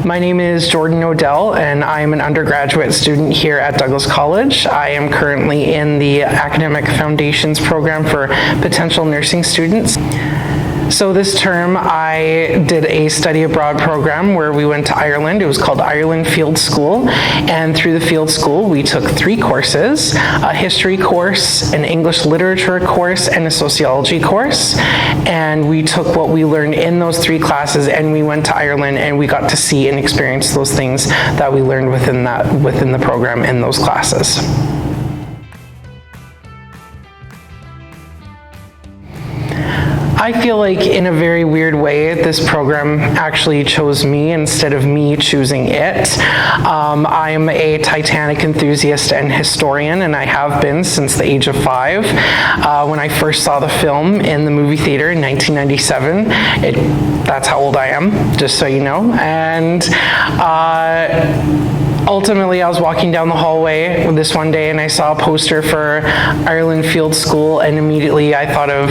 My name is Jordan Odell, and I am an undergraduate student here at Douglas College. I am currently in the Academic Foundations program for potential nursing students. So this term I did a study abroad program where we went to Ireland. It was called Ireland Field School, and through the field school we took 3 courses: a history course, an English literature course, and a sociology course. And we took what we learned in those 3 classes and we went to Ireland and we got to see and experience those things that we learned within the program in those classes. I feel like in a very weird way, this program actually chose me instead of me choosing it. I'm a Titanic enthusiast and historian, and I have been since the age of 5. When I first saw the film in the movie theater in 1997, that's how old I am, just so you know. And ultimately, I was walking down the hallway this one day and I saw a poster for Ireland Field School, and immediately I thought of,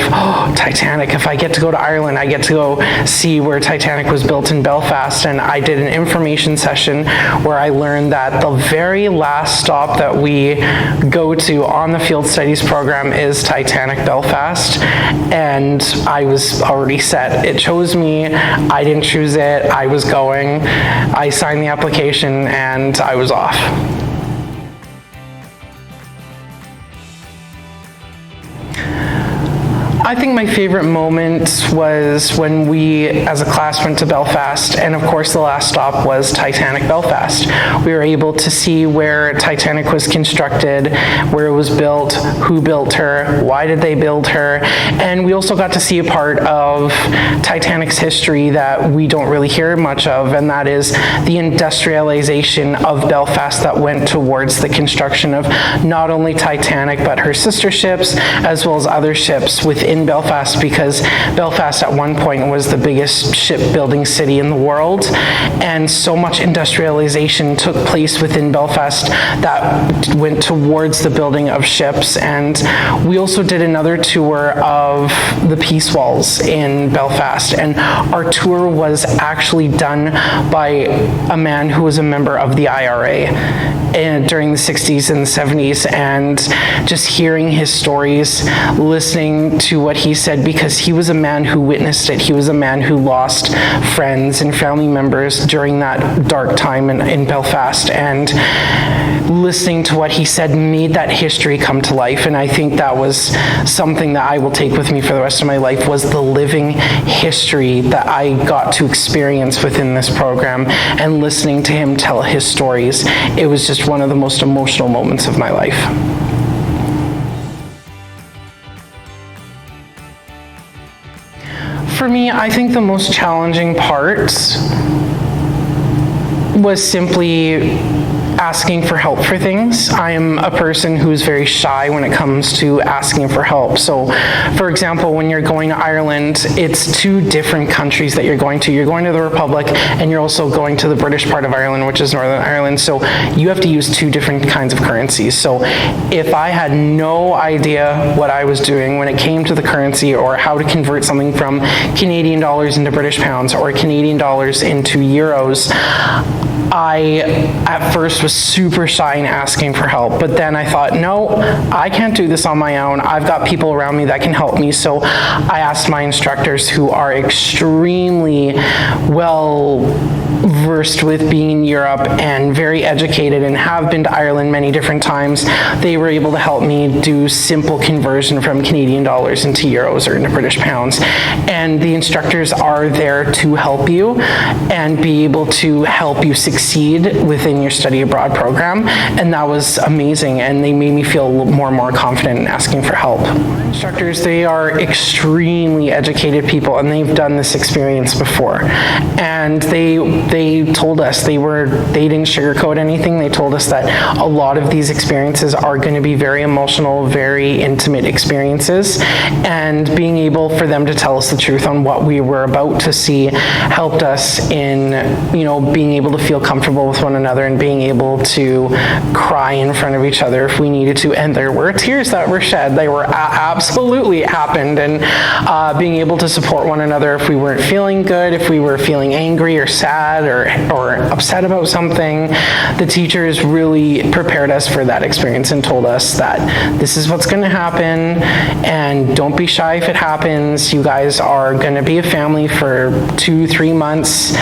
Titanic. If I get to go to Ireland, I get to go see where Titanic was built in Belfast. And I did an information session where I learned that the very last stop that we go to on the field studies program is Titanic Belfast. And I was already set. It chose me. I didn't choose it. I was going. I signed the application and I was off. I think my favorite moment was when we, as a class, went to Belfast, and of course the last stop was Titanic Belfast. We were able to see where Titanic was constructed, where it was built, who built her, why did they build her, and we also got to see a part of Titanic's history that we don't really hear much of, and that is the industrialization of Belfast that went towards the construction of not only Titanic but her sister ships as well as other ships within Belfast, because Belfast at one point was the biggest shipbuilding city in the world, and so much industrialization took place within Belfast that went towards the building of ships. And we also did another tour of the Peace Walls in Belfast, and our tour was actually done by a man who was a member of the IRA and during the 60s and the 70s, and just hearing his stories, listening to what he said, because he was a man who witnessed it. He was a man who lost friends and family members during that dark time in Belfast, and listening to what he said made that history come to life. And I think that was something that I will take with me for the rest of my life, was the living history that I got to experience within this program, and listening to him tell his stories. It was just one of the most emotional moments of my life. For me, I think the most challenging part was simply asking for help for things. I am a person who's very shy when it comes to asking for help. So, for example, when you're going to Ireland, it's 2 different countries that you're going to. You're going to the Republic, and you're also going to the British part of Ireland, which is Northern Ireland. So you have to use 2 different kinds of currencies. So if I had no idea what I was doing when it came to the currency, or how to convert something from Canadian dollars into British pounds or Canadian dollars into euros, I at first was super shy in asking for help, but then I thought, no, I can't do this on my own. I've got people around me that can help me. So I asked my instructors, who are extremely well versed with being in Europe and very educated and have been to Ireland many different times. They were able to help me do simple conversion from Canadian dollars into euros or into British pounds. And the instructors are there to help you and be able to help you succeed within your study abroad program. And that was amazing, and they made me feel more and more confident in asking for help. Instructors, they are extremely educated people, and they've done this experience before. And they told us, they didn't sugarcoat anything. They told us that a lot of these experiences are going to be very emotional, very intimate experiences, and being able for them to tell us the truth on what we were about to see helped us in, being able to feel comfortable with one another and being able to cry in front of each other if we needed to. And there were tears that were shed. They were absolutely happened. And being able to support one another if we weren't feeling good, if we were feeling angry or sad or or upset about something, the teachers really prepared us for that experience and told us that this is what's going to happen, and don't be shy if it happens. You guys are going to be a family for 2-3 months,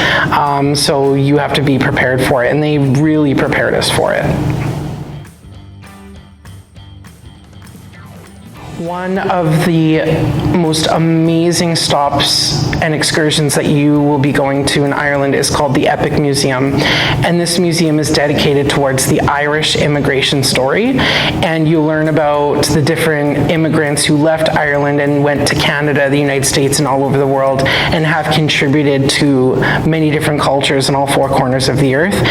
so you have to be prepared for it, and they really prepared us for it. One of the most amazing stops and excursions that you will be going to in Ireland is called the Epic Museum. And this museum is dedicated towards the Irish immigration story. And you learn about the different immigrants who left Ireland and went to Canada, the United States, and all over the world, and have contributed to many different cultures in all 4 corners of the earth.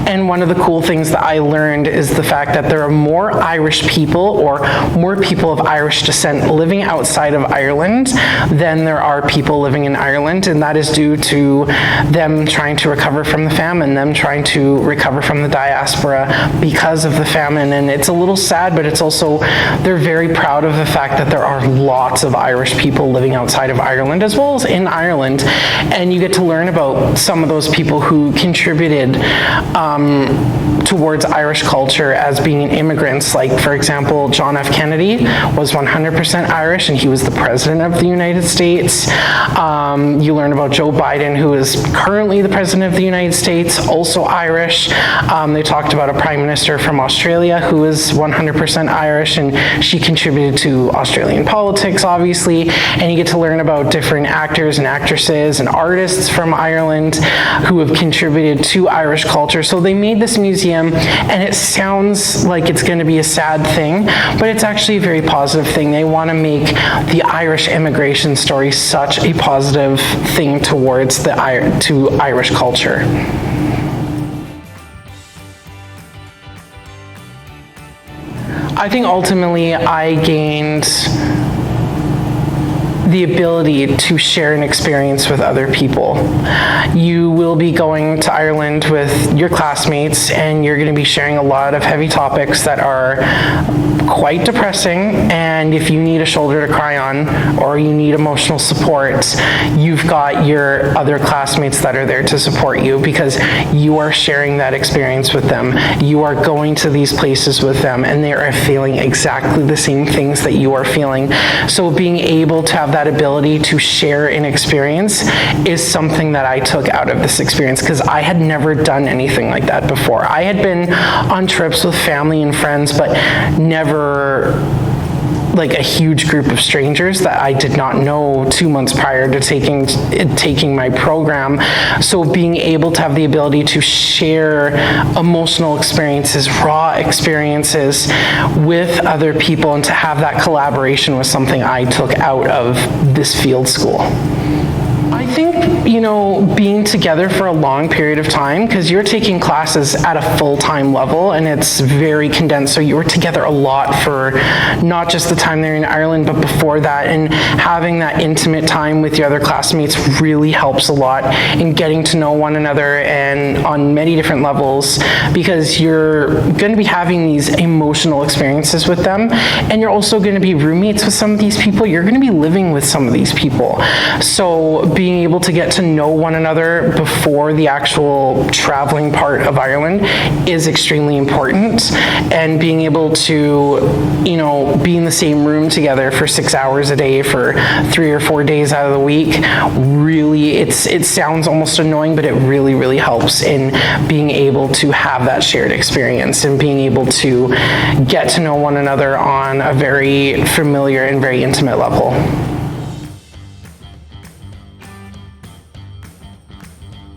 And one of the cool things that I learned is the fact that there are more Irish people, or more people of Irish descent, living outside of Ireland than there are people living in Ireland, and that is due to them trying to recover from the famine, them trying to recover from the diaspora because of the famine. And it's a little sad, but it's also, they're very proud of the fact that there are lots of Irish people living outside of Ireland as well as in Ireland, and you get to learn about some of those people who contributed towards Irish culture as being immigrants. Like, for example, John F. Kennedy was 100% Irish, and he was the president of the United States. You learn about Joe Biden, who is currently the president of the United States, also Irish. They talked about a prime minister from Australia who is 100% Irish, and she contributed to Australian politics, obviously. And you get to learn about different actors and actresses and artists from Ireland who have contributed to Irish culture. So they made this museum, and it sounds like it's going to be a sad thing, but it's actually a very positive thing. They want to make the Irish immigration story such a positive thing towards to Irish culture. I think ultimately I gained the ability to share an experience with other people. You will be going to Ireland with your classmates, and you're going to be sharing a lot of heavy topics that are quite depressing, and if you need a shoulder to cry on or you need emotional support, you've got your other classmates that are there to support you because you are sharing that experience with them. You are going to these places with them, and they are feeling exactly the same things that you are feeling. So being able to have that ability to share an experience is something that I took out of this experience, because I had never done anything like that before. I had been on trips with family and friends, but never like a huge group of strangers that I did not know 2 months prior to taking my program. So being able to have the ability to share emotional experiences, raw experiences with other people, and to have that collaboration was something I took out of this field school. I think, being together for a long period of time, because you're taking classes at a full-time level and it's very condensed, so you were together a lot for not just the time they're in Ireland, but before that, and having that intimate time with your other classmates really helps a lot in getting to know one another and on many different levels, because you're going to be having these emotional experiences with them, and you're also going to be roommates with some of these people. You're going to be living with some of these people. So being able to get to know one another before the actual traveling part of Ireland is extremely important, and being able to, be in the same room together for 6 hours a day for 3 or 4 days out of the week, really, it sounds almost annoying, but it really, really helps in being able to have that shared experience and being able to get to know one another on a very familiar and very intimate level.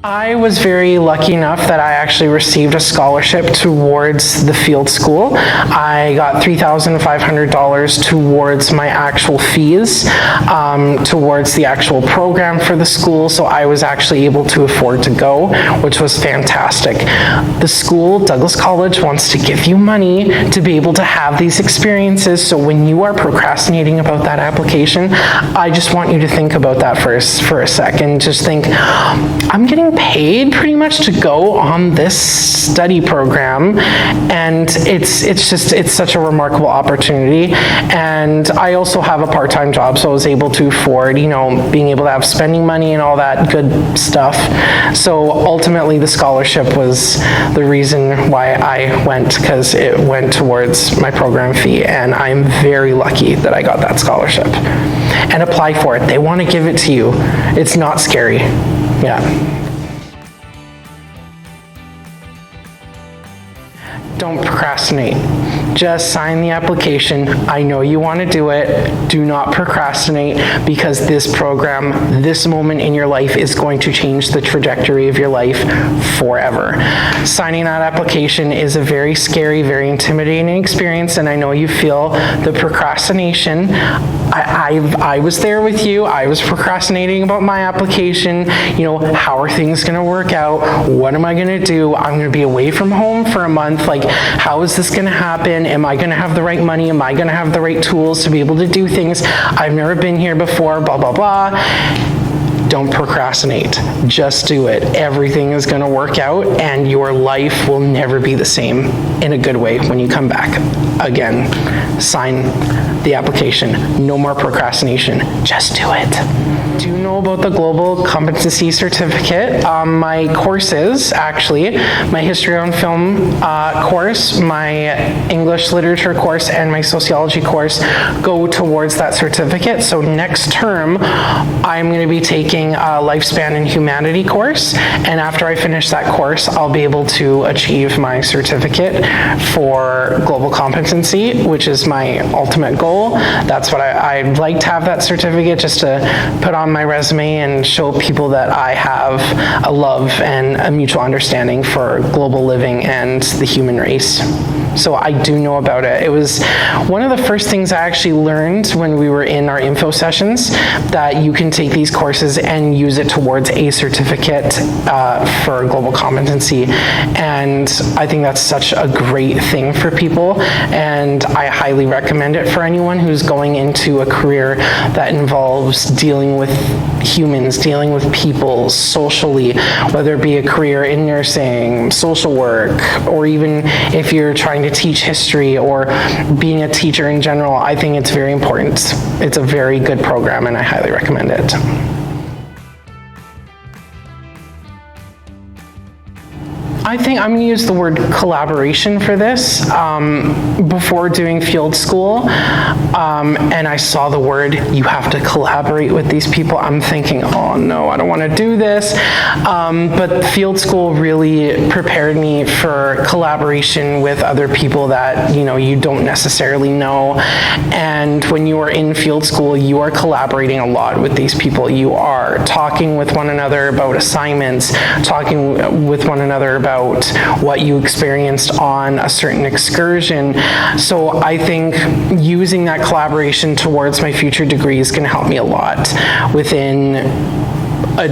I was very lucky enough that I actually received a scholarship towards the field school. I got $3,500 towards my actual fees, towards the actual program for the school, so I was actually able to afford to go, which was fantastic. The school, Douglas College, wants to give you money to be able to have these experiences, so when you are procrastinating about that application, I just want you to think about that for a second. Just think, I'm getting getting paid pretty much to go on this study program, and it's such a remarkable opportunity. And I also have a part-time job, so I was able to afford, being able to have spending money and all that good stuff. So ultimately the scholarship was the reason why I went, because it went towards my program fee, and I'm very lucky that I got that scholarship. And apply for it. They want to give it to you. It's not scary. Yeah. Don't procrastinate. Just sign the application. I know you want to do it. Do not procrastinate, because this program, this moment in your life is going to change the trajectory of your life forever. Signing that application is a very scary, very intimidating experience, and I know you feel the procrastination. I was there with you. I was procrastinating about my application. How are things going to work out? What am I going to do? I'm going to be away from home for a month. Like, how is this going to happen? Am I going to have the right money? Am I going to have the right tools to be able to do things? I've never been here before, blah, blah, blah. Don't procrastinate. Just do it. Everything is going to work out, and your life will never be the same in a good way when you come back. Again, sign the application. No more procrastination. Just do it. Do you know about the Global Competency Certificate? My courses, actually, my History on Film course, my English Literature course, and my Sociology course go towards that certificate. So next term, I'm going to be taking a Lifespan and Humanity course, and after I finish that course, I'll be able to achieve my certificate for Global Competency, which is my ultimate goal. That's what I'd like to have, that certificate, just to put on my resume and show people that I have a love and a mutual understanding for global living and the human race. So I do know about it. It was one of the first things I actually learned when we were in our info sessions, that you can take these courses and use it towards a certificate for global competency. And I think that's such a great thing for people, and I highly recommend it for anyone who's going into a career that involves dealing with humans, dealing with people socially, whether it be a career in nursing, social work, or even if you're trying to teach history or being a teacher in general. I think it's very important. It's a very good program, and I highly recommend it. I think I'm going to use the word collaboration for this. Before doing field school, and I saw the word, you have to collaborate with these people, I'm thinking, oh no, I don't want to do this. But field school really prepared me for collaboration with other people that you don't necessarily know. And when you are in field school, you are collaborating a lot with these people. You are talking with one another about assignments, talking with one another about what you experienced on a certain excursion. So I think using that collaboration towards my future degree is going to help me a lot within a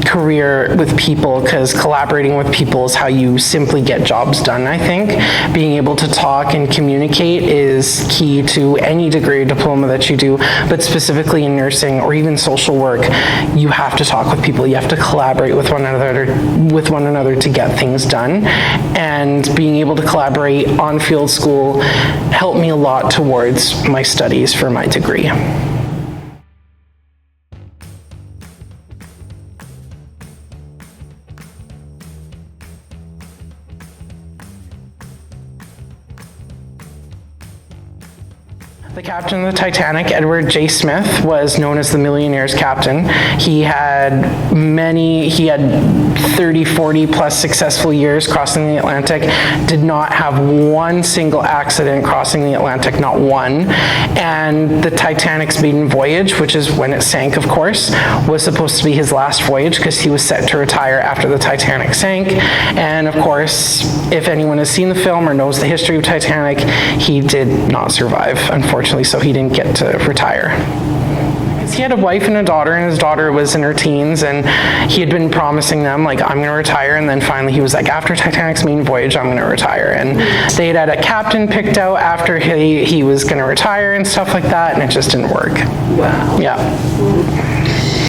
career with people, because collaborating with people is how you simply get jobs done. I think being able to talk and communicate is key to any degree or diploma that you do, but specifically in nursing or even social work, you have to talk with people. You have to collaborate with one another to get things done. And being able to collaborate on field school helped me a lot towards my studies for my degree. The captain of the Titanic, Edward J. Smith, was known as the millionaire's captain. He had 30, 40 plus successful years crossing the Atlantic, did not have one single accident crossing the Atlantic, not one. And the Titanic's maiden voyage, which is when it sank, of course, was supposed to be his last voyage, because he was set to retire after the Titanic sank. And of course, if anyone has seen the film or knows the history of Titanic, he did not survive, unfortunately, so he didn't get to retire. He had a wife and a daughter, and his daughter was in her teens, and he had been promising them, like, I'm going to retire, and then finally he was like, after Titanic's main voyage, I'm going to retire. And they had a captain picked out after he was going to retire and stuff like that, and it just didn't work. Wow. Yeah.